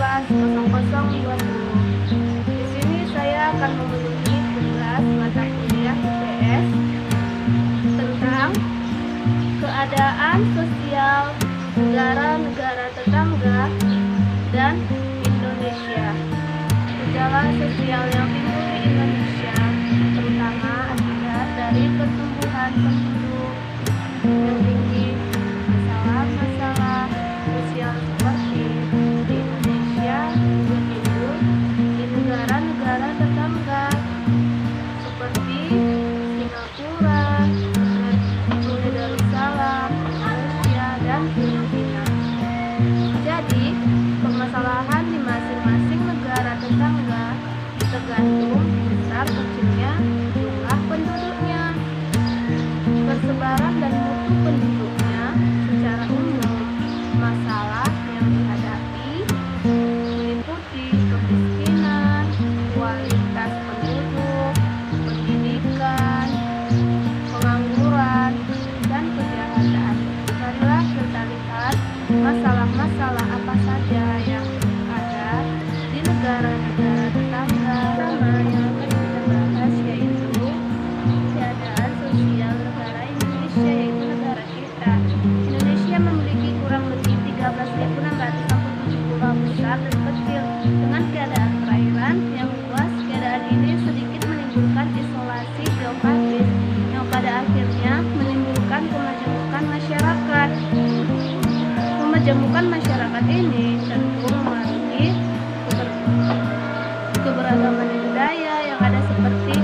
11.0020. Di sini saya akan memenuhi tugas mata kuliah IPS tentang keadaan sosial negara-negara tetangga dan Indonesia. Gejala sosial yang timbul di Indonesia terutama akibat dari pertumbuhan penduduk yang tinggi, masalah-masalah sosial seperti di Indonesia juga timbul di negara-negara tetangga seperti Singapura, Brunei Darussalam, Malaysia, dan Filipina. Jadi, permasalahan di masing-masing negara tetangga tergantung besar kecilnya jumlah penduduknya, persebaran dan mutu penduduknya secara umum. Masalah yang dihadapi meliputi kemiskinan, kualitas penduduk, pendidikan, pengangguran, dan kejahatan. Marilah kita lihat masalah-masalah apa saja yang ada di negara-negara tetangga. Pertama yang akan kita bahas yaitu keadaan sosial negara Indonesia, yaitu negara kita. Indonesia memiliki kurang lebih 13.640 pulau besar dan kecil dengan keadaan perairan yang luas. Keadaan ini sedikit menimbulkan isolasi geografis yang pada akhirnya menimbulkan kemajemukan masyarakat. Kemajemukan masyarakat ini tentu memengaruhi keberagaman budaya yang ada seperti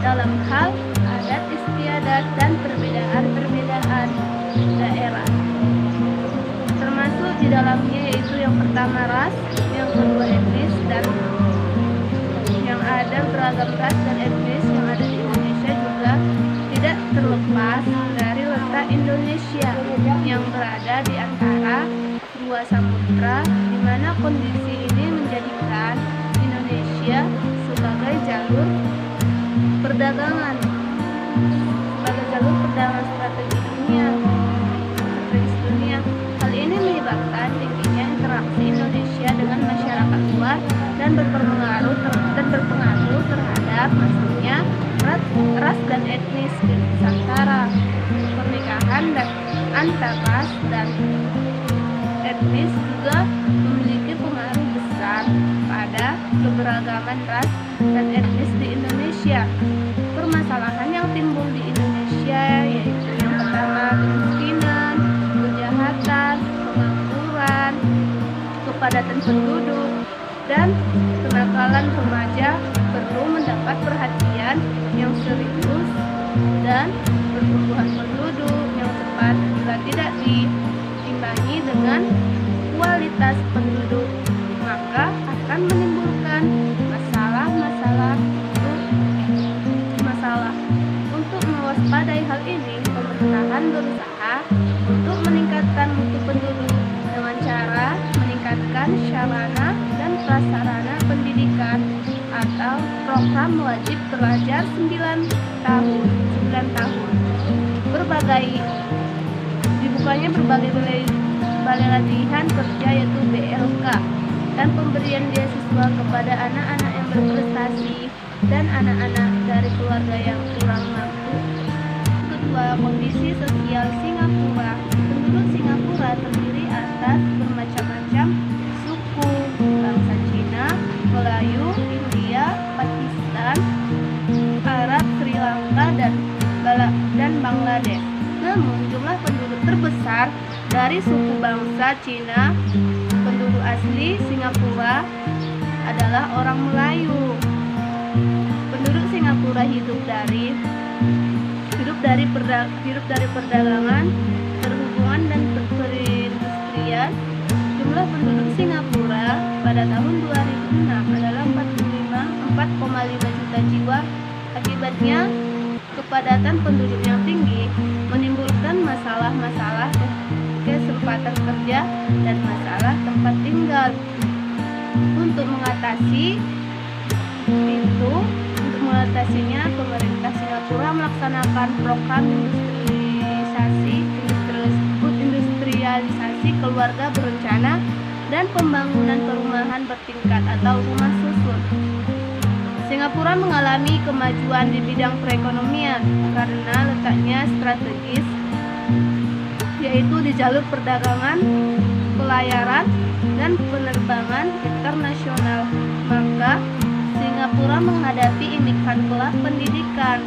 dalam hal adat istiadat dan perbedaan-perbedaan daerah, termasuk di dalamnya yaitu yang pertama ras, yang kedua etnis, dan yang ada beragam ras dan etnis yang ada di Indonesia juga tidak terlepas dari letak Indonesia yang berada di antara dua samudra, di mana kondisi ini menjadikan Indonesia sebagai jalur perdagangan strategis dunia. Hal ini menyebabkan tingginya interaksi Indonesia dengan masyarakat luar dan berpengaruh terhadap masuknya ras dan etnis di Nusantara. Pernikahan antar ras dan etnis juga memiliki pengaruh besar pada keberagaman ras dan etnis di Indonesia. Permasalahan yang timbul di Indonesia yaitu yang pertama kemiskinan, kejahatan, pengangguran, kepadatan penduduk, dan kenakalan remaja perlu mendapat perhatian yang serius, dan pertumbuhan penduduk yang cepat bila tidak diimbangi dengan kualitas penduduk maka akan menimbulkan masalah. Untuk mewaspadai hal ini, pemerintahan berusaha untuk meningkatkan mutu penduduk dengan cara meningkatkan sarana dan prasarana pendidikan atau program wajib belajar 9 tahun. Dibukanya berbagai balai latihan kerja yaitu BLK, dan pemberian beasiswa kepada anak-anak yang berprestasi dan anak-anak dari keluarga yang kurang mampu. Kedua, kondisi sosial Singapura. Penduduk Singapura terdiri atas bermacam-macam suku, bangsa Cina, Melayu, India, Pakistan, Arab, Sri Lanka, dan Bangladesh. Namun jumlah penduduk terbesar dari suku bangsa Cina, penduduk asli Singapura adalah orang Melayu. Penduduk Singapura hidup dari perdagangan, perhubungan, dan perindustrian. Jumlah penduduk Singapura pada tahun 2006 adalah 4,5 juta jiwa. Akibatnya, kepadatan penduduk yang tinggi menimbulkan masalah-masalah kesempatan kerja dan masalah tempat tinggal. Untuk mengatasinya, pemerintah Singapura melaksanakan program industrialisasi keluarga berencana dan pembangunan perumahan bertingkat atau rumah susun. Singapura mengalami kemajuan di bidang perekonomian karena letaknya strategis, yaitu di jalur perdagangan, pelayaran, dan penerbangan internasional. Maka Singapura menghadapi impian kelak pendidikan.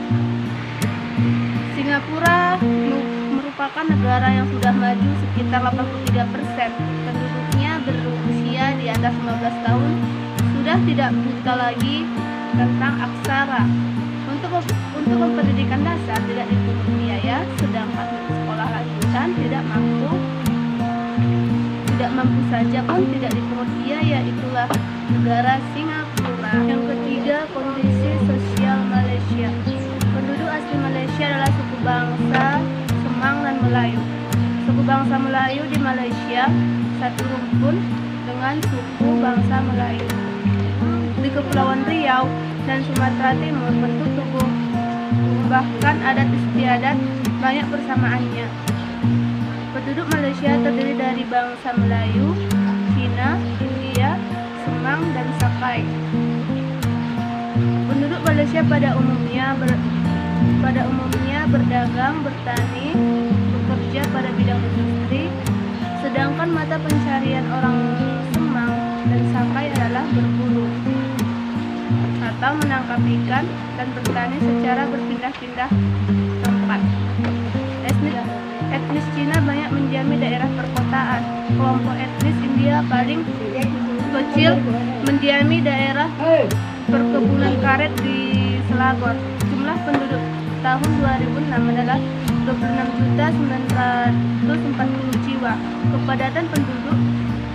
Singapura merupakan negara yang sudah maju sekitar 83%. Penduduknya berusia di atas 15 tahun, sudah tidak buta lagi tentang aksara. Untuk pendidikan dasar tidak dipungut biaya, sedangkan sekolah lanjutan tidak mampu saja pun tidak dipungut biaya. Itulah negara Singapura. Yang ketiga, kondisi sosial Malaysia. Penduduk asli Malaysia adalah suku bangsa Semang dan Melayu. Suku bangsa Melayu di Malaysia satu rumpun dengan suku bangsa Melayu di Kepulauan Riau dan Sumatera Timur. Bentuk tubuh bahkan adat istiadat banyak persamaannya. Penduduk Malaysia terdiri dari bangsa Melayu, Cina, India, Semang, dan Sakai. Penduduk Malaysia pada umumnya berdagang, bertani, bekerja pada bidang industri, sedangkan mata pencarian orang Semang dan Sakai adalah berburu atau menangkap ikan dan bertani secara berpindah-pindah tempat. Etnis Cina banyak mendiami daerah perkotaan. Kelompok etnis India paling kecil mendiami daerah perkebunan karet di Selangor. Jumlah penduduk tahun 2006 adalah 26.940 jiwa. Kepadatan penduduk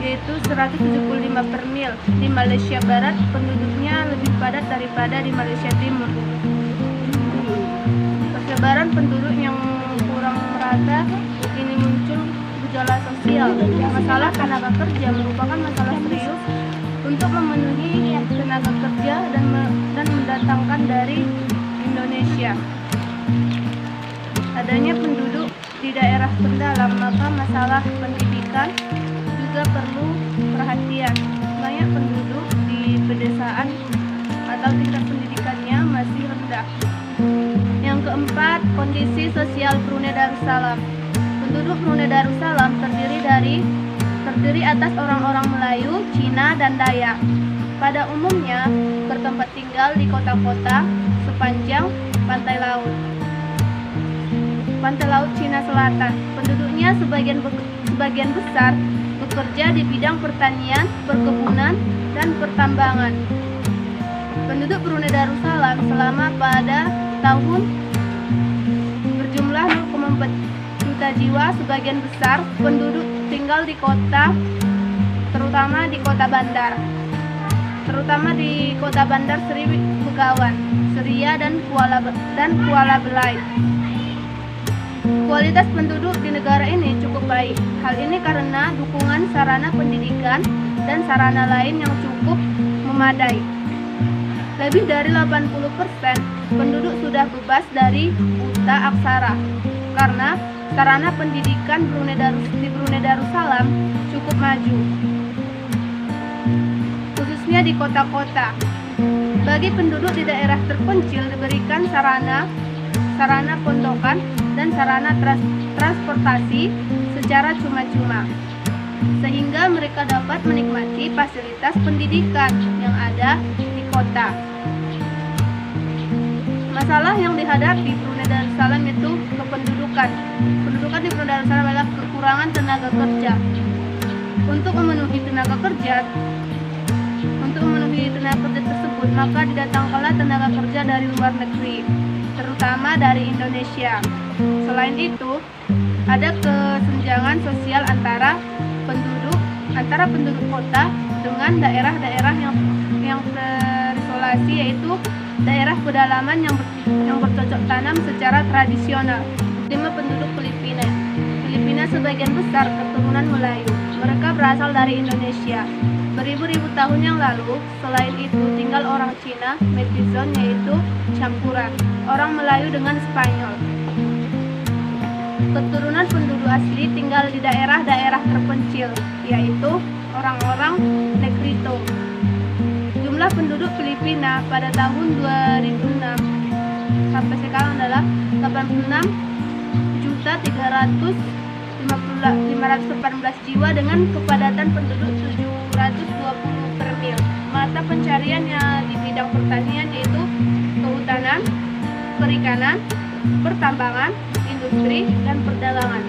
yaitu 175 per mil. Di Malaysia Barat penduduknya lebih padat daripada di Malaysia Timur. Persebaran penduduk yang kurang merata ini muncul gejala sosial. Masalah tenaga kerja merupakan masalah serius untuk memenuhi tenaga kerja dan mendatangkan dari Indonesia. Adanya penduduk di daerah pendalam, maka masalah pendidikan juga perlu perhatian. Banyak penduduk di pedesaan atau tingkat pendidikannya masih rendah. Yang keempat, kondisi sosial Brunei Darussalam. Penduduk Brunei Darussalam terdiri atas orang-orang Melayu, Cina, dan Dayak. Pada umumnya bertempat tinggal di kota-kota sepanjang pantai laut Cina Selatan. Penduduknya sebagian besar bekerja di bidang pertanian, perkebunan, dan pertambangan. Penduduk Brunei Darussalam selama pada tahun berjumlah 0,4 juta jiwa. Sebagian besar penduduk tinggal di kota, terutama di kota bandar Seri Begawan, Seria, dan Kuala Belait. Kualitas penduduk di negara ini cukup baik. Hal ini karena dukungan sarana pendidikan dan sarana lain yang cukup memadai. Lebih dari 80% penduduk sudah bebas dari buta aksara karena sarana pendidikan di Brunei Darussalam cukup maju, khususnya di kota-kota. Bagi penduduk di daerah terpencil diberikan sarana pondokan dan sarana transportasi secara cuma-cuma, sehingga mereka dapat menikmati fasilitas pendidikan yang ada di kota. Masalah yang dihadapi Brunei Darussalam itu kependudukan. Pendudukan di Brunei Darussalam adalah kekurangan tenaga kerja. Untuk memenuhi tenaga kerja tersebut, maka didatangkanlah tenaga kerja dari luar negeri, terutama dari Indonesia. Selain itu, ada kesenjangan sosial antara penduduk kota dengan daerah-daerah yang terisolasi, yaitu daerah pedalaman yang bercocok tanam secara tradisional. 5 penduduk Filipina sebagian besar keturunan Melayu. Mereka berasal dari Indonesia beribu-ribu tahun yang lalu. Selain itu tinggal orang Cina, Metizon, yaitu campuran orang Melayu dengan Spanyol. Keturunan penduduk asli tinggal di daerah-daerah terpencil, yaitu orang-orang Negrito. Jumlah penduduk Filipina pada tahun 2006 sampai sekarang adalah 86.300.518 jiwa dengan kepadatan penduduk 720 per mil. Mata pencarian yang di bidang pertanian yaitu kehutanan, perikanan, pertambangan, industri, dan perdagangan.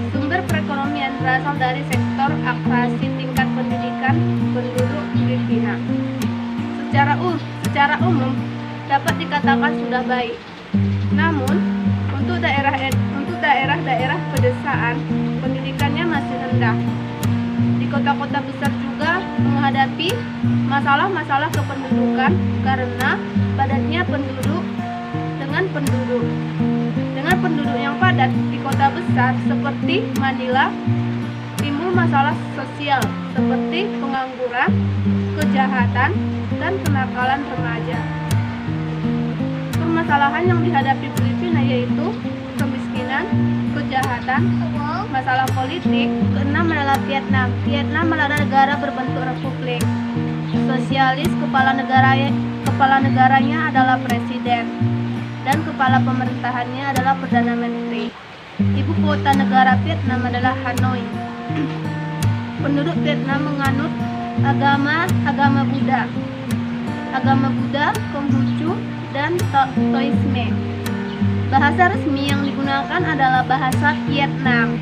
Sumber perekonomian berasal dari sektor akrasi tingkat pendidikan penduduk Filipina. Secara umum dapat dikatakan sudah baik. Namun, untuk daerah-daerah pedesaan, pendidikannya masih rendah. Di kota-kota besar juga menghadapi masalah-masalah kependudukan karena padatnya penduduk dengan penduduk yang padat di kota besar seperti Manila, timbul masalah sosial seperti pengangguran, kejahatan, dan kenakalan remaja. Permasalahan yang dihadapi Filipina yaitu kemiskinan, kejahatan, masalah politik. Keenam adalah Vietnam. Vietnam adalah negara berbentuk republik sosialis. Kepala negaranya adalah presiden dan kepala pemerintahannya adalah perdana menteri. Ibu kota negara Vietnam adalah Hanoi. Penduduk Vietnam menganut agama Buddha, Konghucu, dan Taoisme. Bahasa resmi yang digunakan adalah bahasa Vietnam.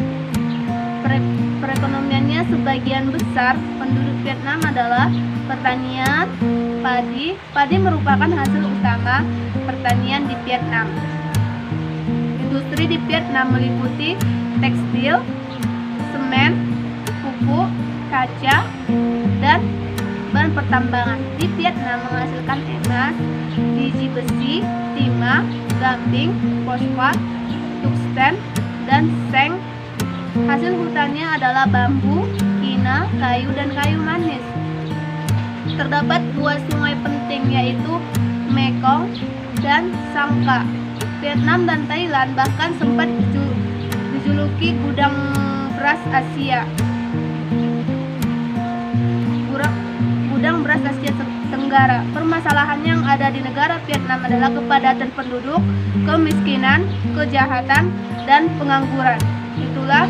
Perekonomiannya sebagian besar penduduk Vietnam adalah pertanian, padi. Padi merupakan hasil utama pertanian di Vietnam. Industri di Vietnam meliputi tekstil, semen, pupuk, kaca, dan bahan pertambangan. Di Vietnam menghasilkan emas, biji besi, timah, gamping, fosfat, tungsten, dan seng. Hasil hutannya adalah bambu, kina, kayu, dan kayu manis. Terdapat dua sungai penting yaitu Mekong dan Sangka. Vietnam dan Thailand bahkan sempat dijuluki gudang beras Asia. Gudang beras Asia Tenggara. Permasalahan yang ada di negara Vietnam adalah kepadatan penduduk, kemiskinan, kejahatan, dan pengangguran. Itulah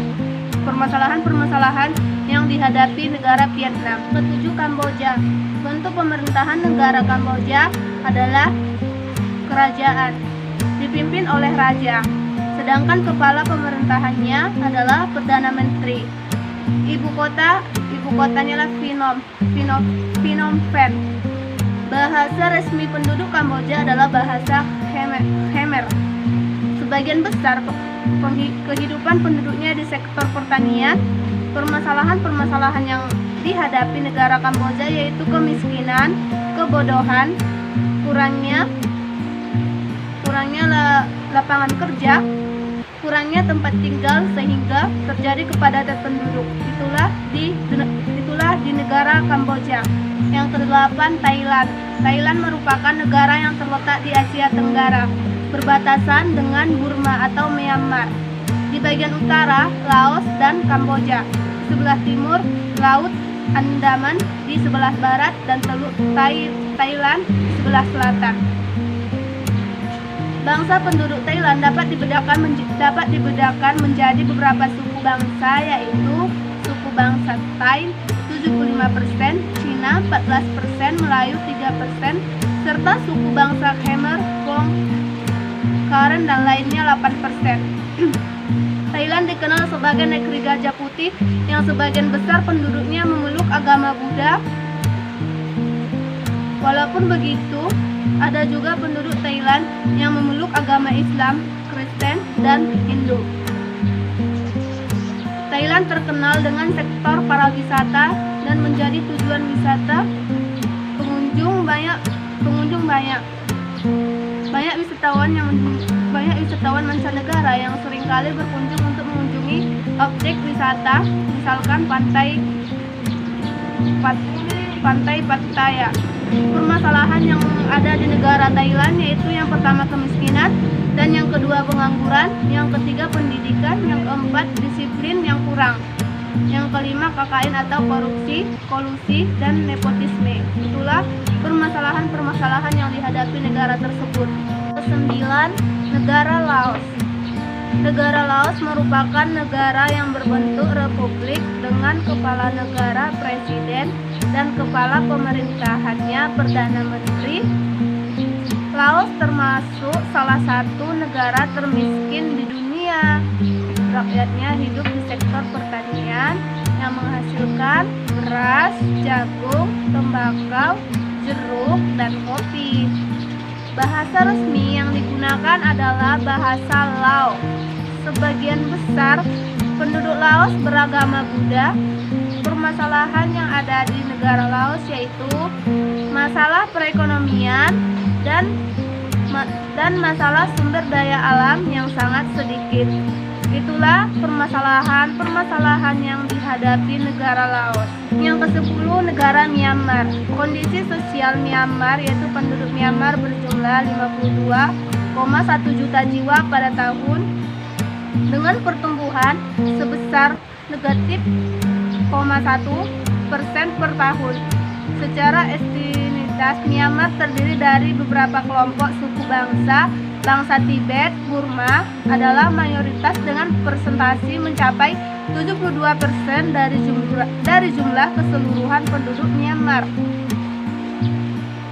permasalahan-permasalahan yang dihadapi negara Vietnam. Ketujuh, Kamboja. Bentuk pemerintahan negara Kamboja adalah kerajaan, dipimpin oleh raja, sedangkan kepala pemerintahannya adalah perdana menteri. Ibu kotanya adalah Phnom Penh. Bahasa resmi penduduk Kamboja adalah bahasa Khmer. Sebagian besar kehidupan penduduknya di sektor pertanian. Permasalahan-permasalahan yang dihadapi negara Kamboja yaitu kemiskinan, kebodohan, kurangnya lapangan kerja, kurangnya tempat tinggal sehingga terjadi kepadatan penduduk. Itulah di negara Kamboja. Yang kedelapan, Thailand. Thailand merupakan negara yang terletak di Asia Tenggara, berbatasan dengan Burma atau Myanmar. Di bagian utara, Laos dan Kamboja. Di sebelah timur, Laut Andaman. Di sebelah barat dan Teluk Thailand di sebelah selatan. Bangsa penduduk Thailand dapat dibedakan menjadi beberapa suku bangsa, yaitu suku bangsa Thai 75%, Cina 14%, Melayu 3%, serta suku bangsa Khmer, Phong, Karen, dan lainnya 8%. Thailand dikenal sebagai negeri gajah putih yang sebagian besar penduduknya memeluk agama Buddha. Walaupun begitu, ada juga penduduk Thailand yang memeluk agama Islam, Kristen, dan Hindu. Thailand terkenal dengan sektor pariwisata dan menjadi tujuan wisata pengunjung banyak. Banyak wisatawan mancanegara yang seringkali berkunjung untuk mengunjungi objek wisata, misalkan pantai Pattaya. Permasalahan yang ada di negara Thailand yaitu yang pertama kemiskinan, dan yang kedua pengangguran, yang ketiga pendidikan, yang keempat disiplin yang kurang. Yang kelima, KKN atau korupsi, kolusi, dan nepotisme. Itulah permasalahan-permasalahan yang dihadapi negara tersebut. Kesembilan, negara Laos. Negara Laos merupakan negara yang berbentuk republik dengan kepala negara, presiden, dan kepala pemerintahannya Perdana Menteri. Laos termasuk salah satu negara termiskin di dunia. Rakyatnya hidup di sektor pertanian yang menghasilkan beras, jagung, tembakau, jeruk, dan kopi. Bahasa resmi yang digunakan adalah bahasa Lao. Sebagian besar penduduk Laos beragama Buddha. Permasalahan yang ada di negara Laos yaitu masalah perekonomian dan masalah sumber daya alam yang sangat sedikit. Itulah permasalahan yang dihadapi negara Laos. Yang ke-10, negara Myanmar. Kondisi sosial Myanmar yaitu penduduk Myanmar berjumlah 52,1 juta jiwa pada tahun dengan pertumbuhan sebesar negatif 0,1% per tahun. Secara etnisitas, Myanmar terdiri dari beberapa kelompok suku bangsa. Bangsa Tibet, Burma adalah mayoritas dengan persentase mencapai 72% dari jumlah keseluruhan penduduk Myanmar.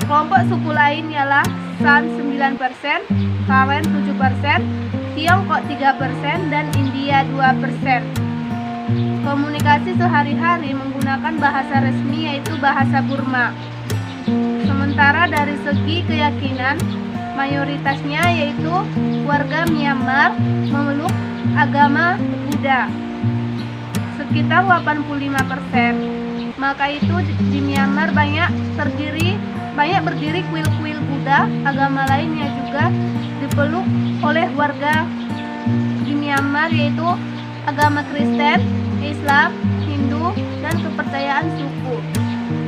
Kelompok suku lain ialah San 9%, Karen 7%, Tiongkok 3%, dan India 2%. Komunikasi sehari-hari menggunakan bahasa resmi yaitu bahasa Burma. Sementara dari segi keyakinan, mayoritasnya yaitu warga Myanmar memeluk agama Buddha, sekitar 85%. Maka itu di Myanmar banyak berdiri kuil-kuil Buddha. Agama lainnya juga dipeluk oleh warga di Myanmar yaitu agama Kristen, Islam, Hindu, dan kepercayaan suku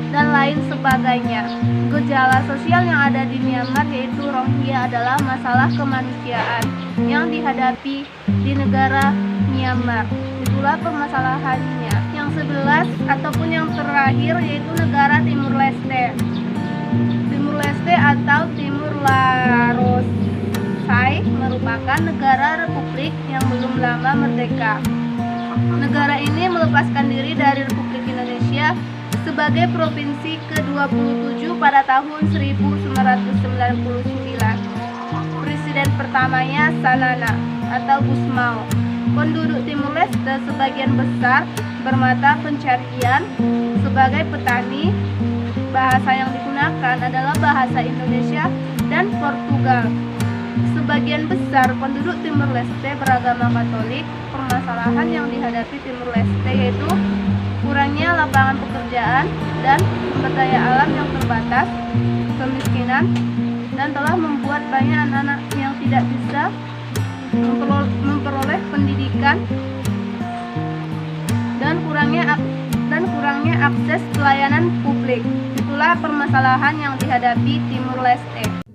dan lain sebagainya. Gejala sosial yang ada di Myanmar yaitu Rohingya adalah masalah kemanusiaan yang dihadapi di negara Myanmar. Itulah permasalahannya. Yang 11 ataupun yang terakhir yaitu negara Timur Leste. Timur Leste atau Timur Leste merupakan negara republik yang belum lama merdeka. Negara ini melepaskan diri dari Republik Indonesia sebagai provinsi ke-27 pada tahun 1999. Presiden pertamanya Sanana atau Gusmao. Penduduk Timur Leste sebagian besar bermata pencarian sebagai petani. Bahasa yang digunakan adalah bahasa Indonesia dan Portugal. Sebagian besar penduduk Timur Leste beragama Katolik. Permasalahan yang dihadapi Timur Leste yaitu kurangnya lapangan pekerjaan dan sumber daya alam yang terbatas, kemiskinan, dan telah membuat banyak anak-anak yang tidak bisa memperoleh pendidikan dan kurangnya akses pelayanan publik. Itulah permasalahan yang dihadapi Timur Leste.